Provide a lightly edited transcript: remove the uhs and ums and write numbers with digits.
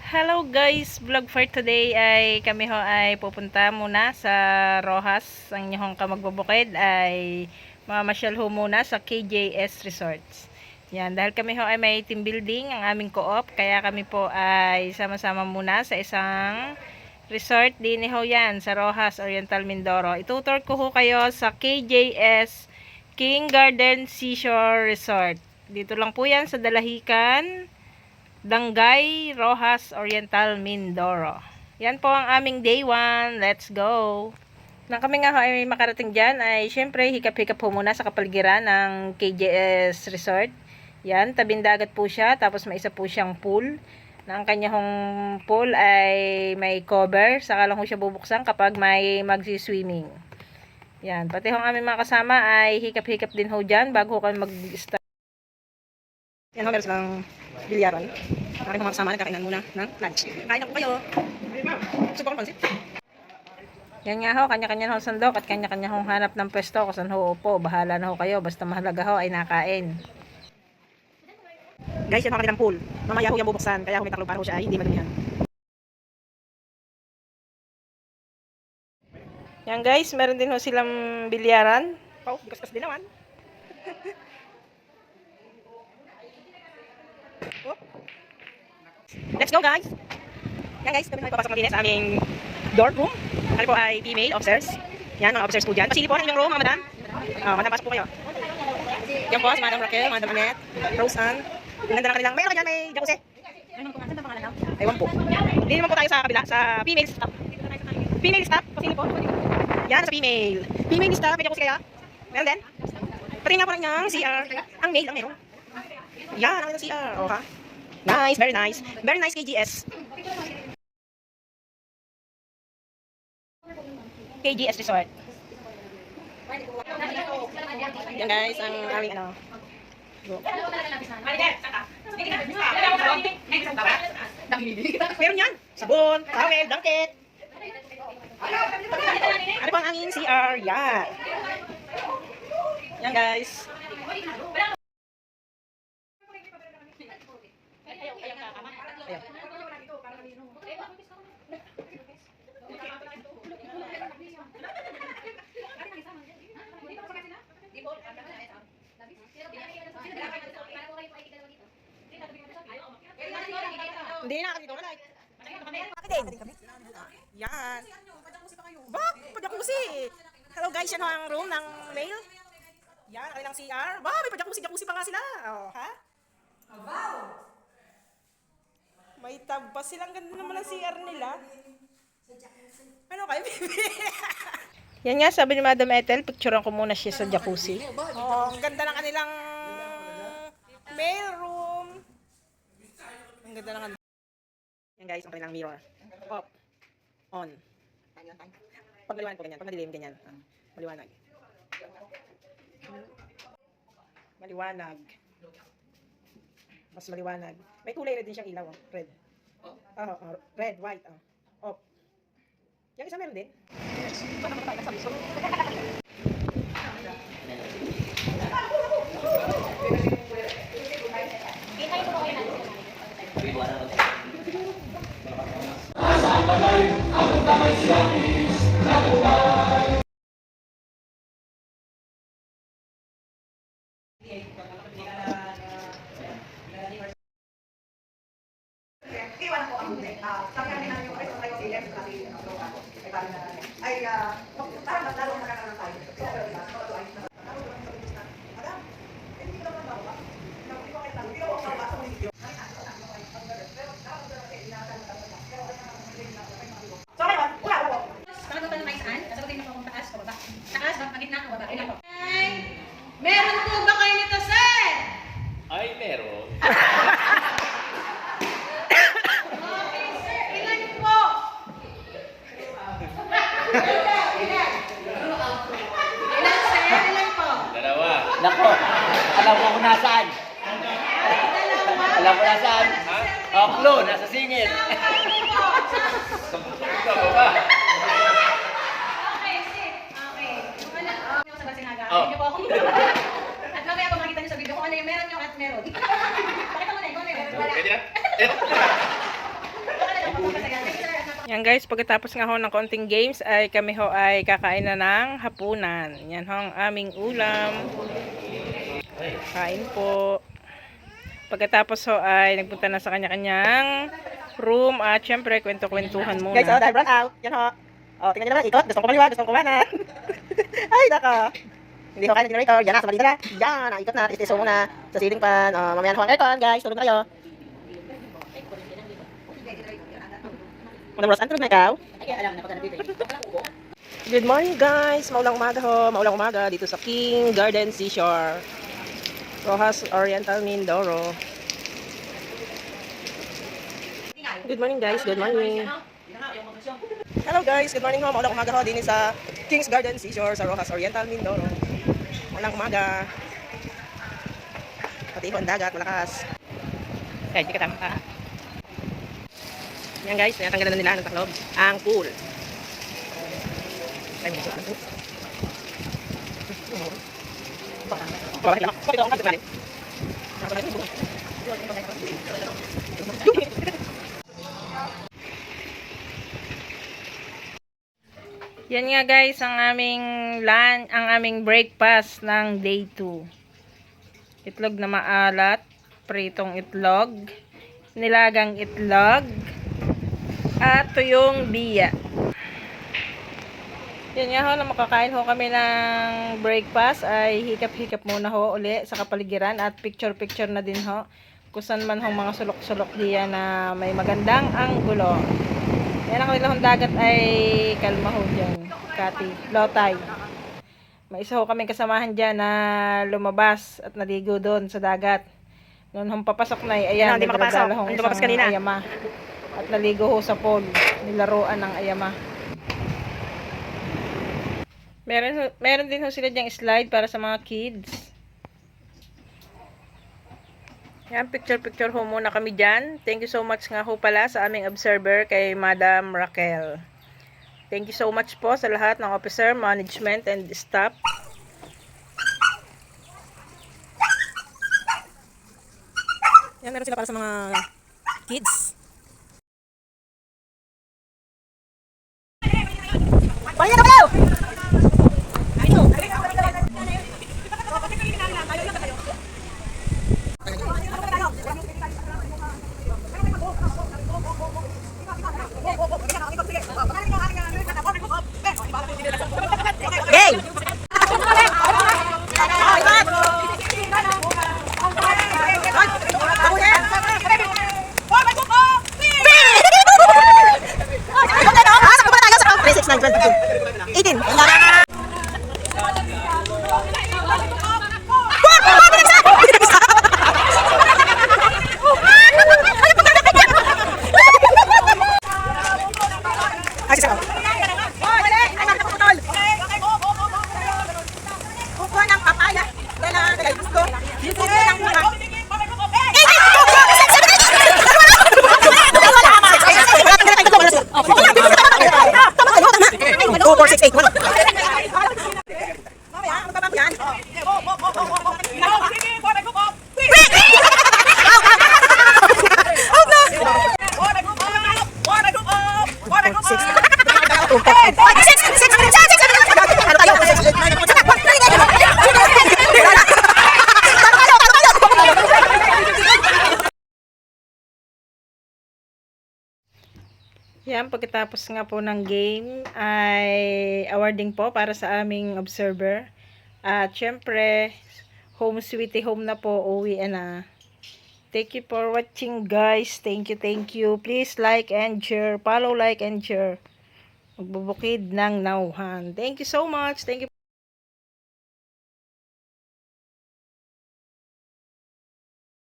Hello guys, vlog for today ay kami ho ay pupunta muna sa Rojas. Ang inyong kamagbubukid ay mamasyal ho muna sa KJS Resorts. Yan, dahil kami ho ay may team building ang aming co-op, kaya kami po ay sama-sama muna sa isang resort din ho yan sa Rojas, Oriental Mindoro. Itutur ko ho kayo sa KJS King Garden Seashore Resort. Dito lang po yan sa Dalahican, Dangay, Rojas, Oriental, Mindoro. Yan po ang aming day 1. Let's go! Nang kami nga ho ay makarating dyan, ay syempre hikap-hikap po muna sa kapaligiran ng KJS Resort. Yan, tabing dagat po siya, tapos may isa po siyang pool. Na ang kanyang pool ay may cover, saka lang ho siya bubuksan kapag may magsi-swimming. Yan, pati ho ang aming mga kasama ay hikap-hikap din ho dyan bago ho kami mag-start. Yan ho, meron silang bilyaran. Aking mga kasama, nagkakainan muna ng lunch. Kain na po kayo. Subo kang pansit. Yan nga ho, kanya-kanya ho sandok at kanya-kanya ho hanap ng pwesto kung saan ho upo. Bahala na ho kayo, basta mahalaga ho ay nakain. Guys, yan ho kanilang pool. Mamaya ho yung bubuksan, kaya ho may taklo para ho siya ay hindi madumihan. Yan guys, meron din ho silang bilyaran. Pau, bigas-gas din naman. Let's go guys! Yan guys, kami na ipapasok ng sa aming dorm room. Kami po ay female officers. Yan, mga officers po dyan. Pasili po ang inyong room, mga madam. Madam, pasok po kayo. Yan po, si Madam Raquel, Madam Annette, Rose Ann. Ang ganda ng kanilang, mayroon ka dyan, may jacuzzi. Ewan po. Hindi naman po tayo sa kabila, sa female staff. Female staff, pasili po. Yan, sa female. Female staff, may jacuzzi kaya. Meron din. Pati nga po lang niyang CR. Ang male, ang meron. Yan, ang CR. O ha? Nice, very nice. Very nice KGS. KGS Resort. Yan guys, ang aming ano. Meron yan. Sabon, towel, blanket. Ano pang aming CR? Yan. Yan guys. Ayan. Hindi na, dito na like. Yan. Bak, pa-jacuzzi. Hello guys, yan ang room ng male. Yan, kanilang CR. Ba, may pa-jacuzzi pa nga sila. Oh, ha? Wow. May tub pa silang, ganda naman ang CR nila. Ano kayo, baby? Yan nga, sabi ni Madam Ethel, picturean ko muna siya sa jacuzzi. Oh, ang ganda ng kanilang male room. Ang ganda ng kanilang. Yan guys, ang kanilang mirror. Off. On. Pag maliwanag po ganyan, pag madilim ganyan. Maliwanag. Maliwanag. Mas maliwanag. May kulay red din siyang ilaw. Red. Red, white. Off. Yung isa meron din. Iwan ko ang muna. Sabi namin namin yung presyo tayo sa ilan kasi ay parang lalo magkakaroon tayo. So ngayon, wala ko. Sagutin mo isaan, sagutin mo kung taas o baba. Taas, magitna o baba. Meron po ba kayo nito, sir? Ay, meron. Okay, sir. Ilan po? Ilan, sir? Ilan po? Dalawa. Nako, alam mo kung nasaan. Alam mo nasaan. Ha? Oh, clue, nasa singit. Ito, baba. Okay, sir. Okay. Wala. Sa Basinaga. Oh. Hindi po ako. At mamaya kung makita niyo sa video kung ano yung meron yung at meron. Pakita mo na yung meron. Wala. Pwede na? Yan guys, pagkatapos nga ho ng konting games ay kami ho ay kakain na ng hapunan. Yan ho ang aming ulam. Kain po. Pagkatapos ho ay nagpunta na sa kanya-kanyang room at syempre kwento-kwentuhan muna. Guys, dahil brown out. Yan ho. Tingnan nyo naman, ikot. Gusto ko kumaliwa, gusto ko kumanan. Ay, naka. Hindi ho kayo ng generator. Yan na, sa balita na. Yan, ikot na. Titiso muna sa ceiling fan. Mamaya na ho ang aircon, guys. Tulog na kayo. Madam Ross, tulog na ikaw? Good morning, guys. Maulang umaga ho. Maulang umaga dito sa King Garden Seashore. Rojas Oriental, Mindoro. Good morning, guys. Good morning. Hello, guys. Good morning ho. Maulang umaga ho din sa King's Garden Seashore sa Rojas Oriental, Mindoro. Maulang umaga. Pati ho ang dagat, malakas. Kaya, di ka tama ka. Yan guys, tanggalan na nila ng taklob ang pool. Ay, may suot na po. Bakit lang? Bakit lang? Bakit lang? Yan nga guys ang aming breakfast ng day 2. Itlog na maalat, pritong itlog, nilagang itlog, at tuyong biya. Yan nga ho, na makakain ho kami ng breakfast ay hikap-hikap muna ho uli sa kapaligiran at picture-picture na din ho kung saan man ho mga sulok-sulok diyan na may magandang anggulo. Yan ang kanilang dagat ay kalma ho dyan, Kati, Lotay. May isa ho kaming kasamahan dyan na lumabas at naligo doon sa dagat. Noon hong papasok na ayan, Hindi makapasok. hong Ang lumabas kanina. ayama. At naligo ho sa pool, nilaruan ng ayama. Meron din ho sila dyang slide para sa mga kids. Yan, picture ho muna kami dyan. Thank you so much nga ho pala sa aming observer kay Madam Raquel. Thank you so much po sa lahat ng officer, management, and staff. Yan, meron sila para sa mga kids. Pahinga na kayo! Game! Yan, pagkatapos nga po ng game ay awarding po para sa aming observer. At syempre, home sweetie home na po, uwi na. Thank you for watching guys. Thank you. Please like and share. Follow, like and share. Magbubukid ng Nauhan. Thank you so much. Thank you.